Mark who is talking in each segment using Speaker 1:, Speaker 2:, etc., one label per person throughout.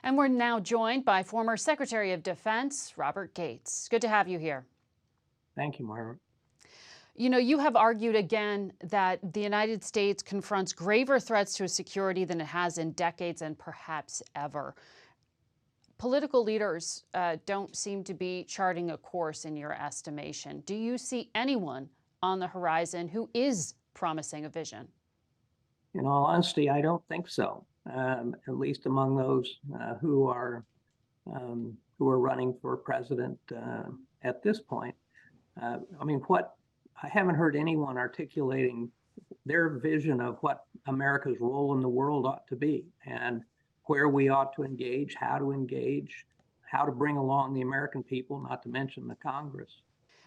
Speaker 1: And we're now joined by former Secretary of Defense, Robert Gates. Good to have you here.
Speaker 2: Thank you, Margaret.
Speaker 1: You know, you have argued again that the United States confronts graver threats to its security than it has in decades and perhaps ever. Political leaders don't seem to be charting a course in your estimation. Do you see anyone on the horizon who is promising a vision?
Speaker 2: In all honesty, I don't think so. At least among those who are running for president at this point. I haven't heard anyone articulating their vision of what America's role in the world ought to be and where we ought to engage, how to bring along the American people, not to mention the Congress.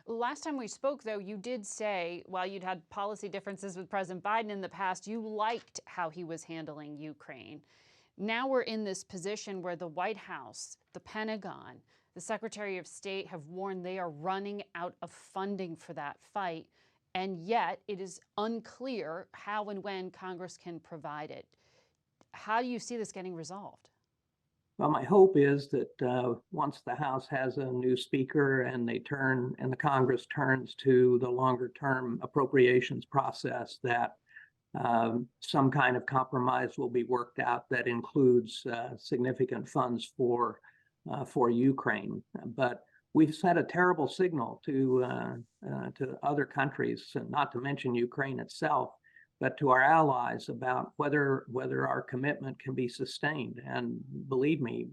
Speaker 1: Last time we spoke, though, you did say, while you'd had policy differences with President Biden in the past, you liked how he was handling Ukraine. Now we're in this position where the White House, the Pentagon, the Secretary of State have warned they are running out of funding for that fight, and yet it is unclear how and when Congress can provide it. How do you see this getting resolved?
Speaker 2: Well, my hope is that once the House has a new speaker and the Congress turns to the longer term appropriations process, that some kind of compromise will be worked out that includes significant funds for Ukraine. But we've sent a terrible signal to other countries, not to mention Ukraine itself, but to our allies about whether our commitment can be sustained. And believe me,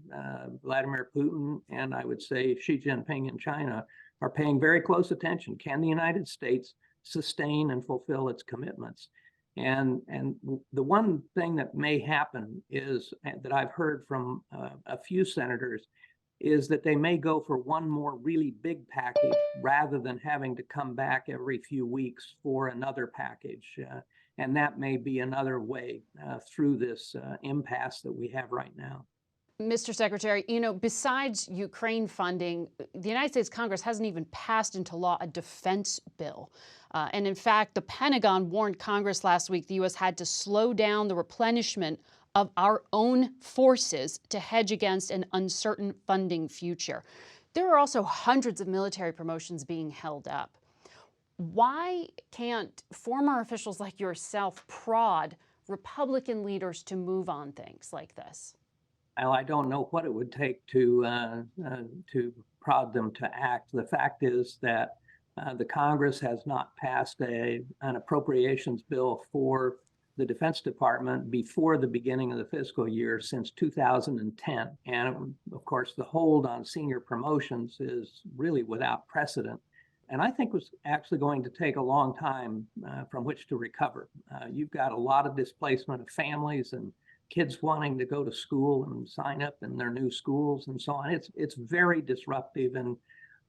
Speaker 2: Vladimir Putin and I would say Xi Jinping in China are paying very close attention. Can the United States sustain and fulfill its commitments? And the one thing that may happen is that I've heard from a few senators is that they may go for one more really big package rather than having to come back every few weeks for another package. And that may be another way through this impasse that we have right now.
Speaker 1: Mr. Secretary, you know, besides Ukraine funding, the United States Congress hasn't even passed into law a defense bill. And in fact, the Pentagon warned Congress last week the U.S. had to slow down the replenishment of our own forces to hedge against an uncertain funding future. There are also hundreds of military promotions being held up. Why can't former officials like yourself prod Republican leaders to move on things like this?
Speaker 2: Well, I don't know what it would take to prod them to act. The fact is that the Congress has not passed an appropriations bill for the Defense Department before the beginning of the fiscal year since 2010. And of course, the hold on senior promotions is really without precedent. And I think was actually going to take a long time from which to recover. You've got a lot of displacement of families and kids wanting to go to school and sign up in their new schools and so on. It's very disruptive, and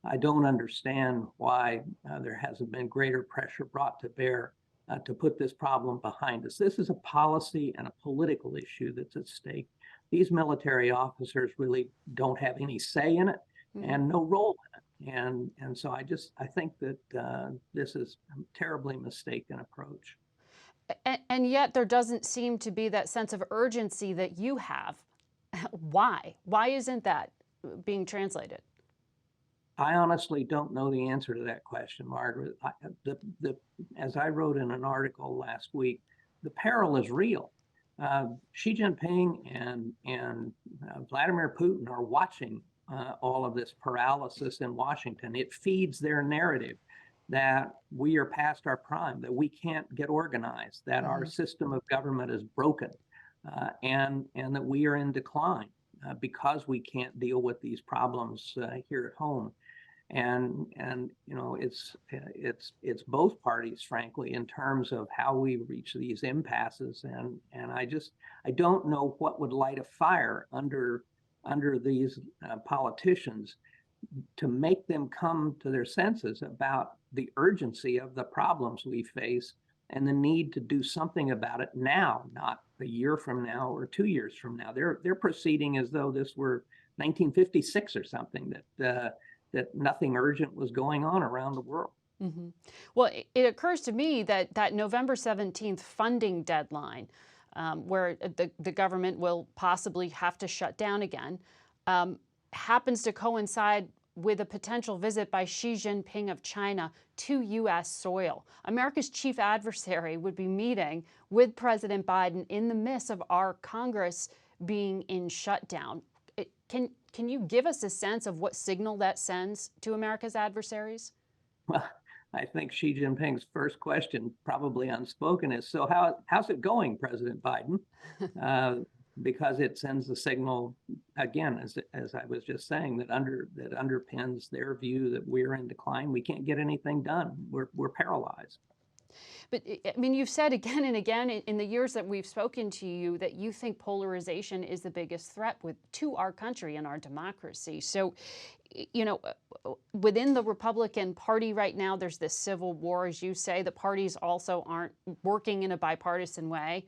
Speaker 2: I don't understand why there hasn't been greater pressure brought to bear to put this problem behind us. This is a policy and a political issue that's at stake. These military officers really don't have any say in it and no role in it. And so I think that this is a terribly mistaken approach.
Speaker 1: And yet there doesn't seem to be that sense of urgency that you have. Why? Why isn't that being translated?
Speaker 2: I honestly don't know the answer to that question, Margaret. As I wrote in an article last week, the peril is real. Xi Jinping and Vladimir Putin are watching all of this paralysis in Washington. It feeds their narrative that we are past our prime, that we can't get organized, that our system of government is broken, and that we are in decline because we can't deal with these problems here at home. And you know, it's both parties, frankly, in terms of how we reach these impasses. And I don't know what would light a fire under these politicians to make them come to their senses about the urgency of the problems we face and the need to do something about it now, not a year from now or 2 years from now. They're proceeding as though this were 1956 or something, that nothing urgent was going on around the world.
Speaker 1: Well, it occurs to me that that November 17th funding deadline where the government will possibly have to shut down again, happens to coincide with a potential visit by Xi Jinping of China to U.S. soil. America's chief adversary would be meeting with President Biden in the midst of our Congress being in shutdown. Can you give us a sense of what signal that sends to America's adversaries?
Speaker 2: Well, I think Xi Jinping's first question, probably unspoken, is, so how's it going, President Biden? Because it sends the signal, again, as I was just saying, that underpins their view that we're in decline. We can't get anything done. We're paralyzed.
Speaker 1: But I mean, you've said again and again in the years that we've spoken to you that you think polarization is the biggest threat to our country and our democracy. So, you know, within the Republican Party right now, there's this civil war, as you say. The parties also aren't working in a bipartisan way.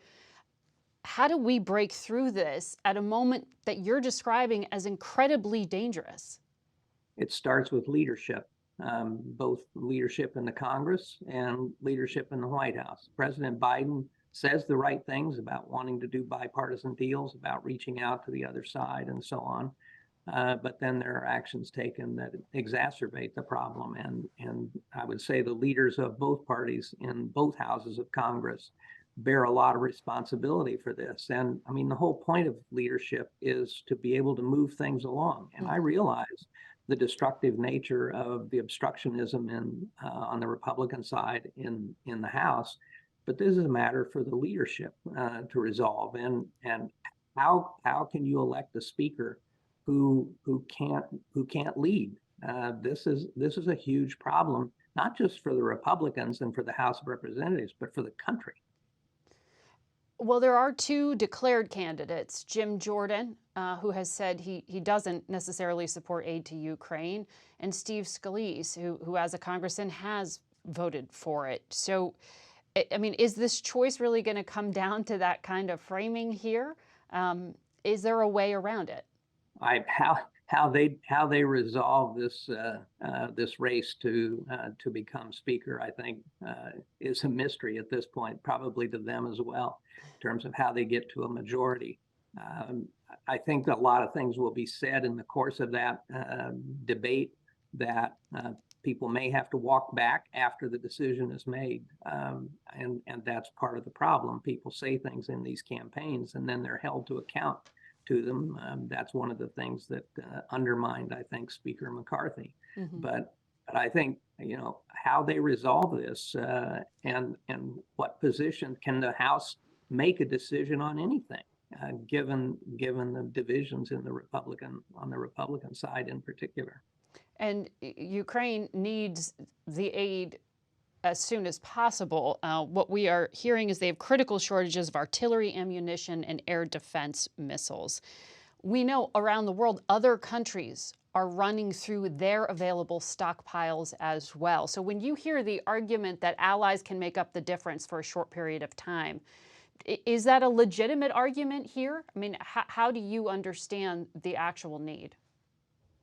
Speaker 1: How do we break through this at a moment that you're describing as incredibly dangerous?
Speaker 2: It starts with leadership. Both leadership in the Congress and leadership in the White House. President Biden says the right things about wanting to do bipartisan deals, about reaching out to the other side and so on. But then there are actions taken that exacerbate the problem. And I would say the leaders of both parties in both houses of Congress bear a lot of responsibility for this. And I mean, the whole point of leadership is to be able to move things along. And I realize the destructive nature of the obstructionism on the Republican side in the House, but this is a matter for the leadership to resolve. And how can you elect a speaker who can't lead? This is a huge problem, not just for the Republicans and for the House of Representatives, but for the country.
Speaker 1: Well, there are two declared candidates, Jim Jordan, who has said he doesn't necessarily support aid to Ukraine, and Steve Scalise, who as a congressman has voted for it. So, I mean, is this choice really going to come down to that kind of framing here? Is there a way around it?
Speaker 2: How they resolve this this race to become speaker, I think, is a mystery at this point, probably to them as well, in terms of how they get to a majority. I think that a lot of things will be said in the course of that debate that people may have to walk back after the decision is made, and that's part of the problem. People say things in these campaigns, and then they're held to account to them. That's one of the things that undermined, I think, Speaker McCarthy. But I think, you know, how they resolve this and what position can the House make a decision on anything, given the divisions in on the Republican side in particular.
Speaker 1: And Ukraine needs the aid as soon as possible. What we are hearing is they have critical shortages of artillery, ammunition, and air defense missiles. We know around the world, other countries are running through their available stockpiles as well. So when you hear the argument that allies can make up the difference for a short period of time, is that a legitimate argument here? I mean, how do you understand the actual need?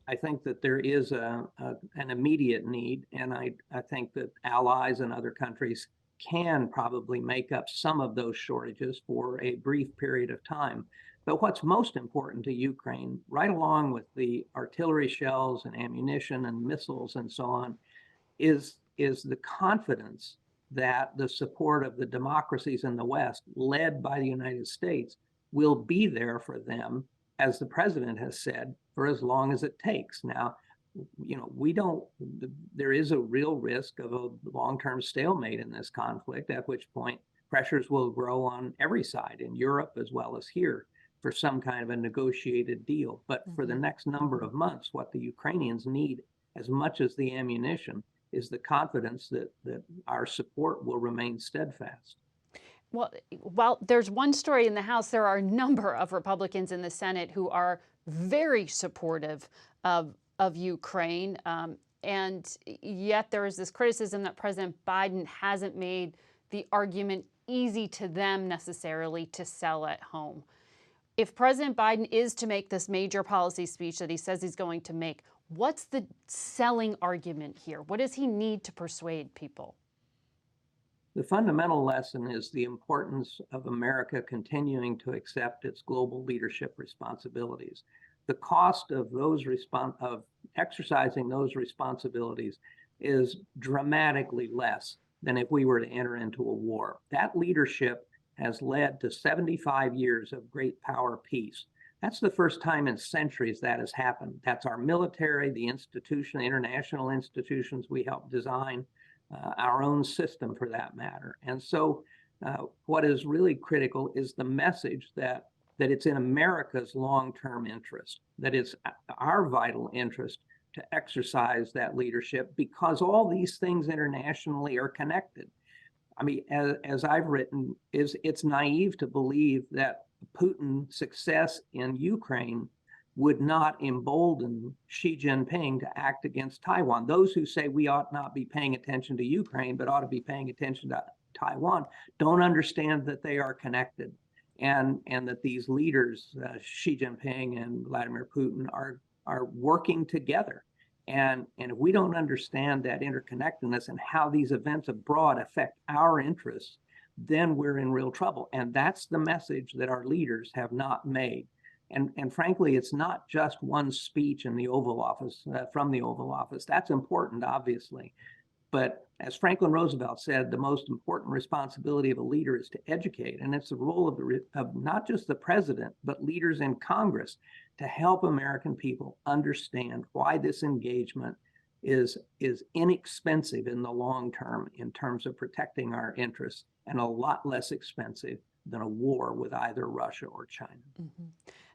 Speaker 2: I think that there is an immediate need, and I think that allies and other countries can probably make up some of those shortages for a brief period of time. But what's most important to Ukraine, right along with the artillery shells and ammunition and missiles and so on, is the confidence that the support of the democracies in the West, led by the United States, will be there for them, as the president has said, for as long as it takes. Now, you know, there is a real risk of a long-term stalemate in this conflict, at which point pressures will grow on every side, in Europe as well as here, for some kind of a negotiated deal. But for the next number of months, what the Ukrainians need, as much as the ammunition, is the confidence that our support will remain steadfast.
Speaker 1: Well, while there's one story in the House, there are a number of Republicans in the Senate who are very supportive of Ukraine. And yet there is this criticism that President Biden hasn't made the argument easy to them necessarily to sell at home. If President Biden is to make this major policy speech that he says he's going to make, what's the selling argument here? What does he need to persuade people?
Speaker 2: The fundamental lesson is the importance of America continuing to accept its global leadership responsibilities. The cost of exercising those responsibilities is dramatically less than if we were to enter into a war. That leadership has led to 75 years of great power peace. That's the first time in centuries that has happened. That's our military, the international institutions we helped design, our own system for that matter. And so what is really critical is the message that it's in America's long-term interest, that it's our vital interest to exercise that leadership, because all these things internationally are connected. I mean, as I've written, it's naive to believe that Putin's success in Ukraine would not embolden Xi Jinping to act against Taiwan. Those who say we ought not be paying attention to Ukraine, but ought to be paying attention to Taiwan, don't understand that they are connected, and that these leaders, Xi Jinping and Vladimir Putin, are working together. And if we don't understand that interconnectedness and how these events abroad affect our interests, then we're in real trouble. And that's the message that our leaders have not made. And frankly, it's not just one speech in the Oval Office, from the Oval Office. That's important, obviously. But as Franklin Roosevelt said, the most important responsibility of a leader is to educate. And it's the role of not just the president, but leaders in Congress to help American people understand why this engagement is inexpensive in the long term in terms of protecting our interests, and a lot less expensive than a war with either Russia or China.
Speaker 1: Mm-hmm.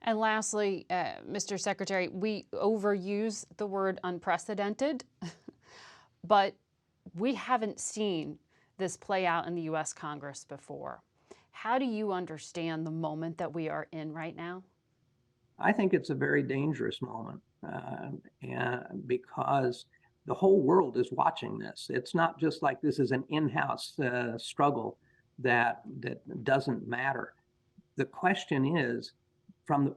Speaker 1: And lastly, Mr. Secretary, we overuse the word unprecedented, but we haven't seen this play out in the U.S. Congress before. How do you understand the moment that we are in right now?
Speaker 2: I think it's a very dangerous moment, and because the whole world is watching this. It's not just like this is an in-house struggle that doesn't matter. The question is,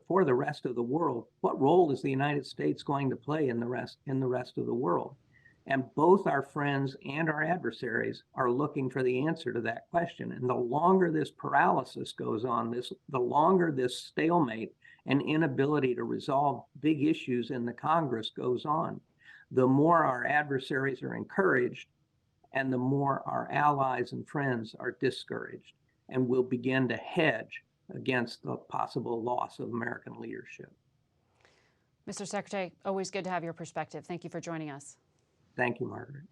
Speaker 2: for the rest of the world, what role is the United States going to play in the rest of the world? And both our friends and our adversaries are looking for the answer to that question. And the longer this paralysis goes on, the longer this stalemate and inability to resolve big issues in the Congress goes on, the more our adversaries are encouraged, and the more our allies and friends are discouraged, and will begin to hedge against the possible loss of American leadership.
Speaker 1: Mr. Secretary, always good to have your perspective. Thank you for joining us.
Speaker 2: Thank you, Margaret.